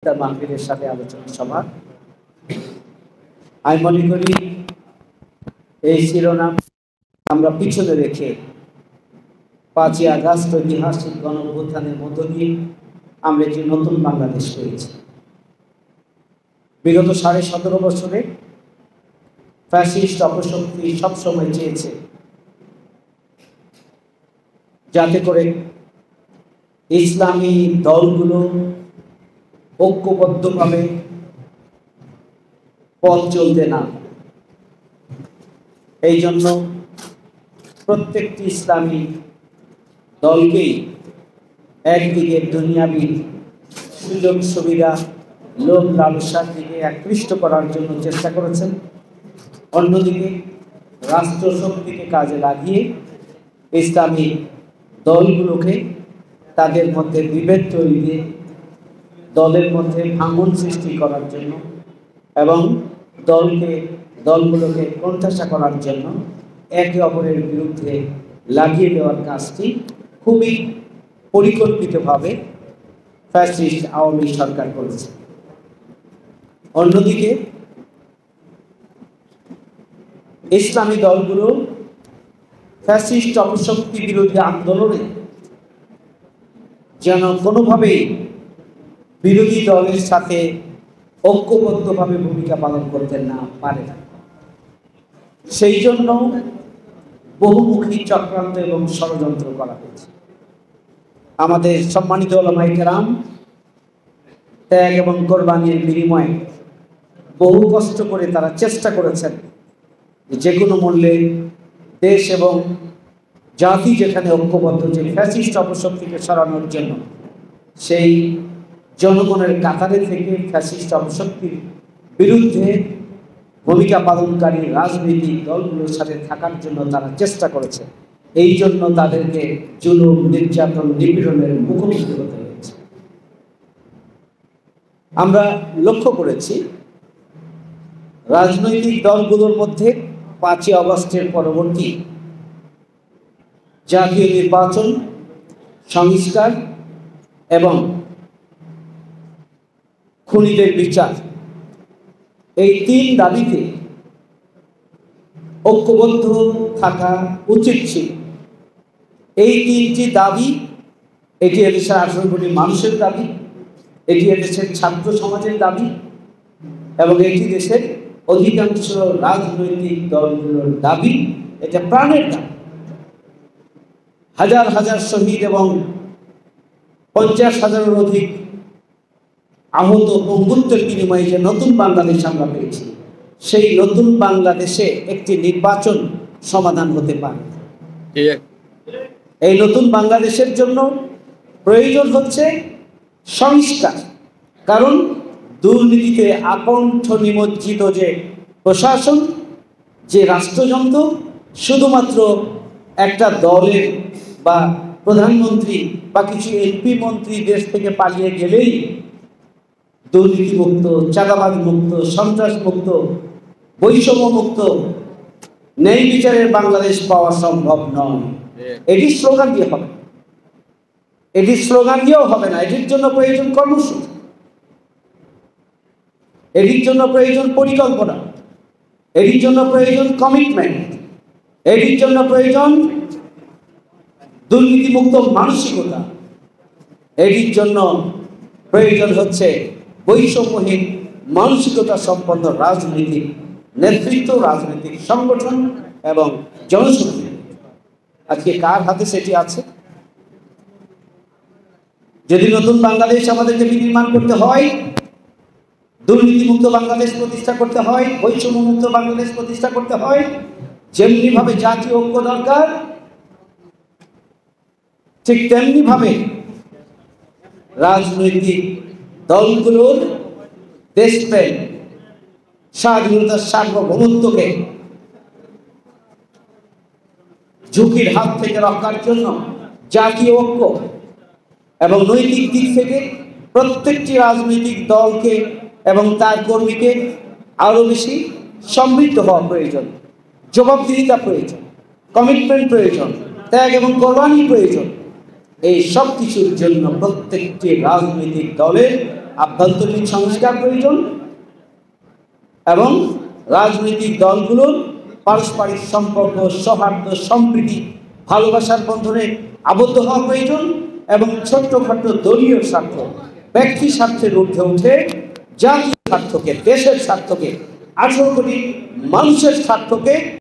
ইফতার মাহফিলের সাথে আলোচনা সভা। আমি মনে করি এই শিরোনাম আমরা পিছনে রেখে 5ই আগস্ট ঐতিহাসিক গণঅভ্যুত্থানের মধ্য দিয়ে আমরা একটি নতুন বাংলাদেশ পেয়েছি। বিগত 17.5 বছরে ফ্যাসিস্ট অপশক্তি সবসময় চেয়েছে যাতে করে ইসলামী দলগুলো ঐক্যবদ্ধভাবে পথ চলতে না। এই জন্য প্রত্যেকটি ইসলামী দলকেই একদিকে দুনিয়াবী সুযোগ সুবিধা, লোভ লালসার দিকে আকৃষ্ট করার জন্য চেষ্টা করেছেন, অন্যদিকে রাষ্ট্রশক্তিকে কাজে লাগিয়ে ইসলামী দলগুলোকে তাদের মধ্যে বিভেদ তৈরি, দলের মধ্যে ভাঙন সৃষ্টি করার জন্য এবং দলগুলোকে কোণঠাসা করার জন্য একে অপরের বিরুদ্ধে লাগিয়ে দেওয়ার কাজটি খুবই পরিকল্পিতভাবে ফ্যাসিস্ট আওয়ামী সরকার করেছে। অন্যদিকে ইসলামী দলগুলো ফ্যাসিস্ট অপশক্তি বিরোধী আন্দোলনে যেন কোনোভাবেই বিরোধী দলের সাথে ঐক্যবদ্ধভাবে ভূমিকা পালন করতে না পারে, সেই জন্য বহুমুখী চক্রান্ত এবং ষড়যন্ত্র করা হয়েছে। আমাদের সম্মানিত উলামায়ে কেরাম ত্যাগ এবং কোরবানির বিনিময়ে বহু কষ্ট করে তারা চেষ্টা করেছেন যে কোনো মূল্যে দেশ এবং জাতি যেখানে ঐক্যবদ্ধ, যে ফ্যাসিস্ট অপশক্তিকে সরানোর জন্য সেই জনগণের কাতারে থেকে ফ্যাসিস্ট অপশক্তির বিরুদ্ধে ভূমিকা পালনকারী রাজনৈতিক দলগুলোর সাথে থাকার জন্য তারা চেষ্টা করেছে। এই জন্য তাদেরকে জুলুম, নির্যাতন, নিপীড়নের মুখোমুখি হতে হয়েছে। আমরা লক্ষ্য করেছি রাজনৈতিক দলগুলোর মধ্যে 5ই আগস্টের পরবর্তী জাতীয় নির্বাচন, সংস্কার এবং খুনিদের বিচার, এই 3 দাবিতে ঐক্যবদ্ধ থাকা উচিত ছিল। এই 3টি দাবি, এটি এদেশের 18 কোটি মানুষের দাবি, এটি এদেশের ছাত্র সমাজের দাবি এবং এটি দেশের অধিকাংশ রাজনৈতিক দলগুলোর দাবি। এটা প্রাণের দাবি। হাজার হাজার শহীদ এবং 50,000-এর অধিক আহত পঙ্গুত্বের বিনিময়ে যে নতুন বাংলাদেশ আমরা পেয়েছি, সেই নতুন বাংলাদেশে একটি নির্বাচন সমাধান হতে পারে। এই নতুন বাংলাদেশের জন্য প্রয়োজন হচ্ছে সংস্কার। কারণ দুর্নীতিতে আকণ্ঠ নিমজ্জিত যে প্রশাসন, যে রাষ্ট্রযন্ত্র, শুধুমাত্র একটা দলের বা প্রধানমন্ত্রী বা কিছু এমপি মন্ত্রী দেশ থেকে পালিয়ে গেলেই দুর্নীতিমুক্ত, চাঁদাবাজ মুক্ত, সন্ত্রাস মুক্ত, বৈষম্য মুক্ত, ন্যায় বিচারের বাংলাদেশ পাওয়া সম্ভব নয়। এটি স্লোগান দিয়ে হবে, এটি স্লোগান দিয়েও হবে না। এটির জন্য প্রয়োজন কর্মসূচি, এটির জন্য প্রয়োজন পরিকল্পনা, এটির জন্য প্রয়োজন কমিটমেন্ট, এটির জন্য প্রয়োজন দুর্নীতিমুক্ত মানসিকতা, এটির জন্য প্রয়োজন হচ্ছে বৈষম্যহীন মানসিকতা সম্পন্ন রাজনৈতিক নেতৃত্ব, রাজনৈতিক সংগঠন এবং জনশক্তি। আজকে কার হাতে সেটি আছে? যদি নতুন বাংলাদেশ আমাদেরকে বিনির্মাণ করতে হয়, দুর্নীতিমুক্ত বাংলাদেশ প্রতিষ্ঠা করতে হয়, বৈষম্যমুক্ত বাংলাদেশ প্রতিষ্ঠা করতে হয়, যেমনি ভাবে জাতীয় ঐক্য দরকার, ঠিক তেমনি ভাবে রাজনৈতিক দলগুলোর দেশপ্রেম, স্বাধীনতার সার্বভৌমত্বকে ঝুঁকির হাত থেকে রক্ষার জন্য জাতীয় ঐক্য এবং নৈতিক দিক থেকে প্রত্যেকটি রাজনৈতিক দলকে এবং তার কর্মীকে আরো বেশি সমৃদ্ধ হওয়া প্রয়োজন, জবাবদিহিতা প্রয়োজন, কমিটমেন্ট প্রয়োজন, ত্যাগ এবং কোরবানি প্রয়োজন। এই সব কিছুর জন্য প্রত্যেকটি রাজনৈতিক দলের আভ্যন্তরীণ সংস্কার প্রয়োজন এবং রাজনৈতিক দলগুলোর পারস্পরিক সম্পর্ক, সৌহার্দ্য, সম্প্রীতি, ভালোবাসার বন্ধনে আবদ্ধ হওয়া প্রয়োজন এবং ছোট্টখাটো দলীয় স্বার্থ, ব্যক্তি স্বার্থের ঊর্ধ্বে উঠে জাতীয় স্বার্থকে, দেশের স্বার্থকে, 18 কোটি মানুষের স্বার্থকে